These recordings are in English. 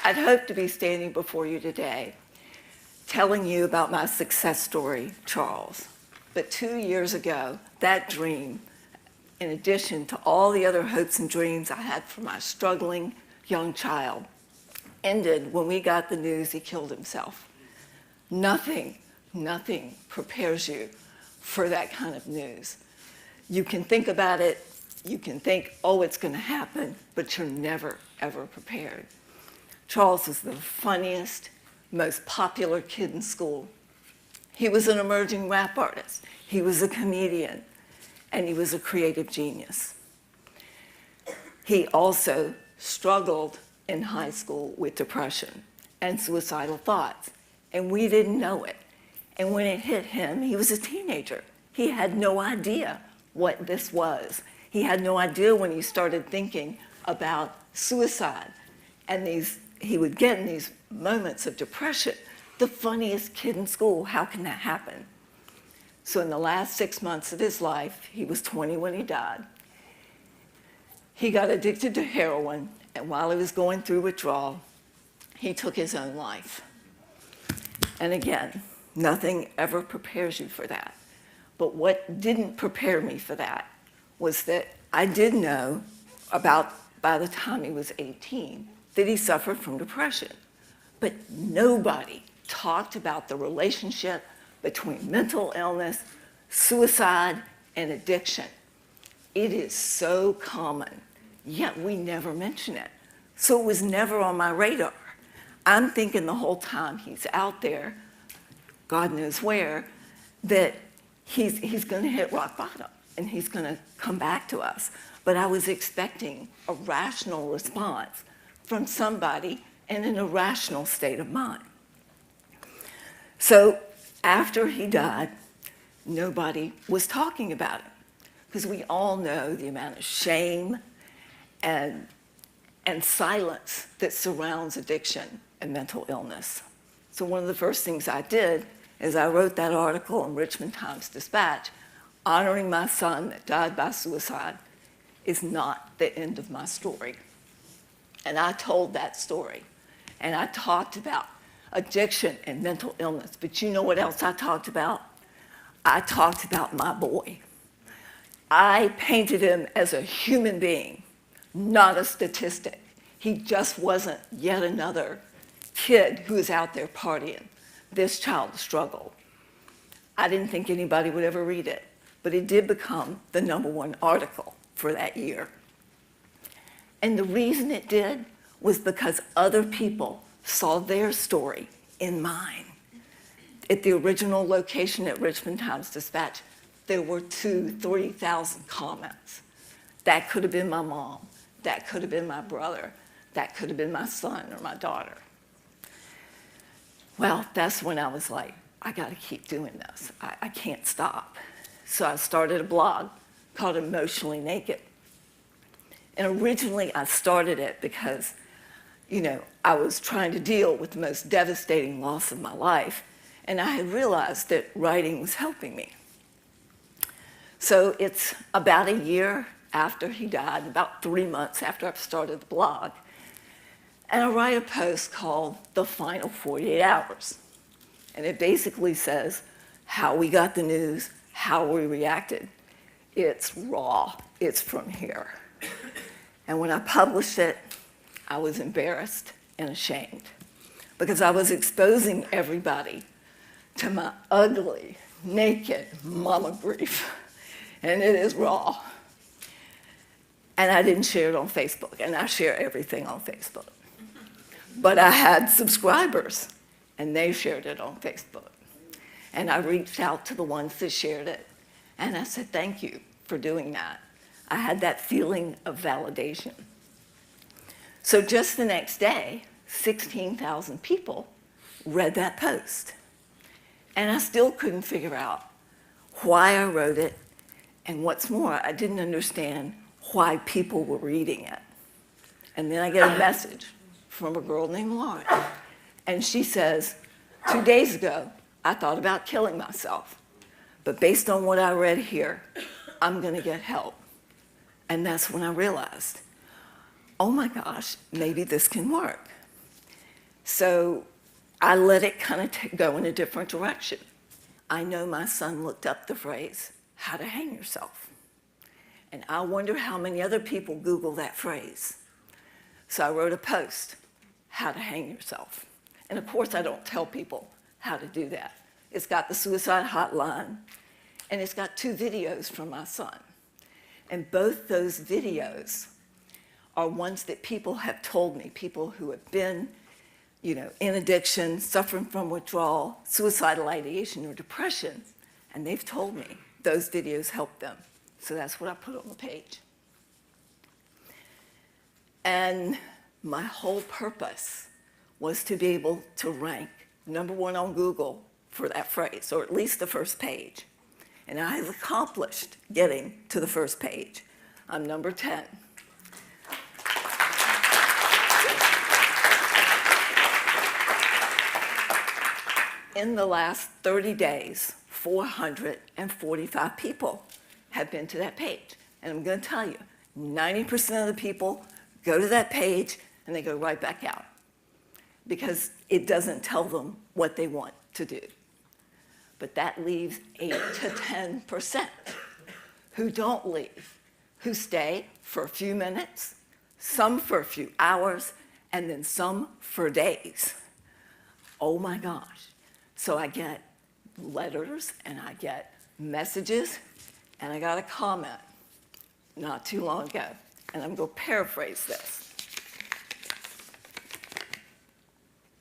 I'd hoped to be standing before you today telling you about my success story, Charles. But 2 years ago, that dream, in addition to all the other hopes and dreams I had for my struggling young child, ended when we got the news he killed himself. Nothing prepares you for that kind of news. You can think about it, you can think, oh, it's going to happen, but you're never, ever prepared. Charles was the funniest, most popular kid in school. He was an emerging rap artist. He was a comedian, and he was a creative genius. He also struggled in high school with depression and suicidal thoughts, and we didn't know it. And when it hit him, he was a teenager. He had no idea what this was. He had no idea when he started thinking about suicide. And he would get in these moments of depression. The funniest kid in school, how can that happen? So in the last 6 months of his life, he was 20 when he died, he got addicted to heroin, and while he was going through withdrawal, he took his own life. And again, nothing ever prepares you for that. But what didn't prepare me for that was that I did know about, by the time he was 18, that he suffered from depression. But nobody talked about the relationship between mental illness, suicide, and addiction. It is so common, yet we never mention it. So it was never on my radar. I'm thinking the whole time he's out there, God knows where, that he's going to hit rock bottom and he's going to come back to us. But I was expecting a rational response from somebody in an irrational state of mind. So after he died, nobody was talking about it, because we all know the amount of shame and silence that surrounds addiction and mental illness. So one of the first things I did is I wrote that article in Richmond Times-Dispatch, honoring my son that died by suicide is not the end of my story. And I told that story. And I talked about addiction and mental illness. But you know what else I talked about? I talked about my boy. I painted him as a human being, not a statistic. He just wasn't yet another kid who was out there partying. This child struggled. I didn't think anybody would ever read it, but it did become the #1 article for that year. And the reason it did was because other people saw their story in mine. At the original location at Richmond Times-Dispatch, there were 2,000-3,000 comments. That could have been my mom. That could have been my brother. That could have been my son or my daughter. Well, that's when I was like, I got to keep doing this. I can't stop. So I started a blog called Emotionally Naked. And originally I started it because, I was trying to deal with the most devastating loss of my life, and I had realized that writing was helping me. So it's about a year after he died, about 3 months after I've started the blog, and I write a post called The Final 48 Hours. And it basically says how we got the news, how we reacted. It's raw, it's from here. And when I published it, I was embarrassed and ashamed because I was exposing everybody to my ugly, naked mama grief. And it is raw. And I didn't share it on Facebook, and I share everything on Facebook. But I had subscribers, and they shared it on Facebook. And I reached out to the ones that shared it, and I said, thank you for doing that. I had that feeling of validation. So just the next day, 16,000 people read that post. And I still couldn't figure out why I wrote it, and what's more, I didn't understand why people were reading it. And then I get a message from a girl named Lauren, and she says, 2 days ago, I thought about killing myself, but based on what I read here, I'm gonna get help. And that's when I realized, oh my gosh, maybe this can work. So I let it kind of go in a different direction. I know my son looked up the phrase, how to hang yourself. And I wonder how many other people Google that phrase. So I wrote a post, how to hang yourself. And of course, I don't tell people how to do that. It's got the suicide hotline, and it's got 2 videos from my son. And both those videos are ones that people have told me, people who have been, in addiction, suffering from withdrawal, suicidal ideation, or depression, and they've told me those videos help them. So that's what I put on the page. And my whole purpose was to be able to rank #1 on Google for that phrase, or at least the first page. And I have accomplished getting to the first page. I'm number 10. In the last 30 days, 445 people have been to that page. And I'm going to tell you, 90% of the people go to that page and they go right back out because it doesn't tell them what they want to do. But that leaves 8 to 10% who don't leave, who stay for a few minutes, some for a few hours, and then some for days. Oh my gosh. So I get letters and I get messages, and I got a comment not too long ago, and I'm going to paraphrase this.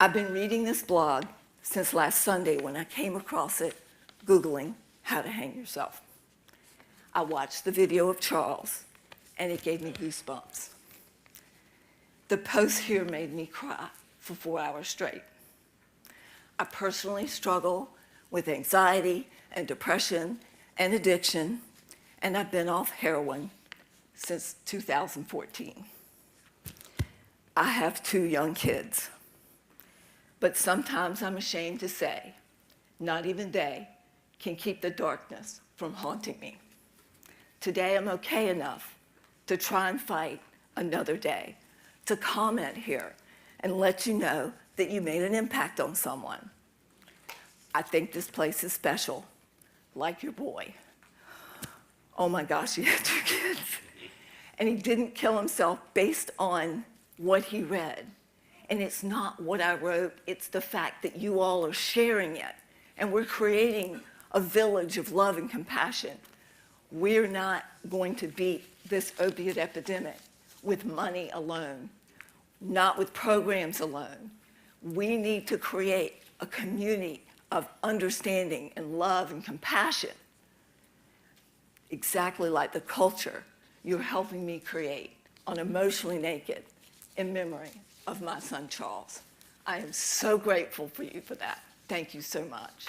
I've been reading this blog since last Sunday when I came across it, Googling how to hang yourself. I watched the video of Charles, and it gave me goosebumps. The post here made me cry for 4 hours straight. I personally struggle with anxiety and depression and addiction, and I've been off heroin since 2014. I have 2 young kids, but sometimes I'm ashamed to say, not even they can keep the darkness from haunting me. Today I'm okay enough to try and fight another day, to comment here and let you know that you made an impact on someone. I think this place is special, like your boy. Oh my gosh, he had 2 kids. And he didn't kill himself based on what he read. And it's not what I wrote, it's the fact that you all are sharing it. And we're creating a village of love and compassion. We're not going to beat this opiate epidemic with money alone, not with programs alone. We need to create a community of understanding and love and compassion, exactly like the culture you're helping me create on Emotionally Naked in memory of my son, Charles. I am so grateful for you for that. Thank you so much.